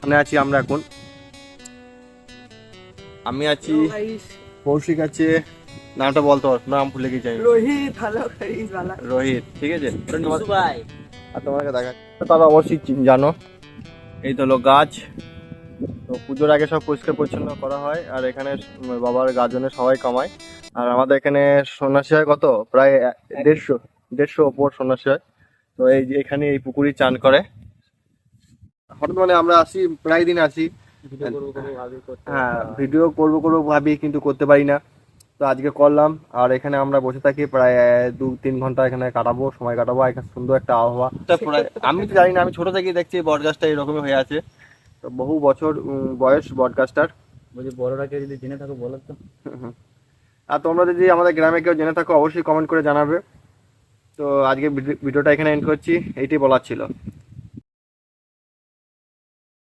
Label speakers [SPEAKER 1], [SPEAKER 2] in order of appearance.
[SPEAKER 1] এখানে আছি আমরা এখন, আমি আছি, কৌশিক আছে, নামটা বলতো, নাম ভুলে গেছি আমি।
[SPEAKER 2] রোহিত, হ্যালো গাইস, ভালো।
[SPEAKER 1] রোহিত, ঠিক আছে।
[SPEAKER 2] ভাই
[SPEAKER 1] আর তোমাকে দেখা, তারা অবশ্যই জানো, এই তো হলো গাছ। তো পুজোর আগে সব পরিষ্কার পরিচ্ছন্ন করা হয়, আর এখানে বাবার গাজনে সবাই কামায়। আর আমাদের এখানে সন্ন্যাসী হয় কত, প্রায় 150 ওপর সন্ন্যাসী হয়। তো এই যে এখানে এই পুকুরি চান করে। হঠাৎ মানে আমরা আসি, প্রায় দিন আসি। হ্যাঁ, ভিডিও করবো করবো ভাবি, কিন্তু করতে পারি না। তো আজকে করলাম, আর এখানে আমরা বসে থাকি প্রায় 2-3 ঘন্টা, এখানে কাটাবো, সময় কাটাবো। এখানে সুন্দর একটা আবহাওয়া। প্রায় আমি তো জানি না, আমি ছোট থেকেই দেখছি বট গাছটা এরকমই হয়ে আছে। তো বহু বছর বয়স বট গাছটার।
[SPEAKER 2] বলছি, বড়রা কেউ যদি জেনে থাকো বলো তো।
[SPEAKER 1] আর তোমরা যদি আমাদের গ্রামে কেউ জেনে থাকো অবশ্যই কমেন্ট করে জানাবে। তো আজকে ভিডিওটা এখানে এন্ড করছি, এইটাই বলার ছিল।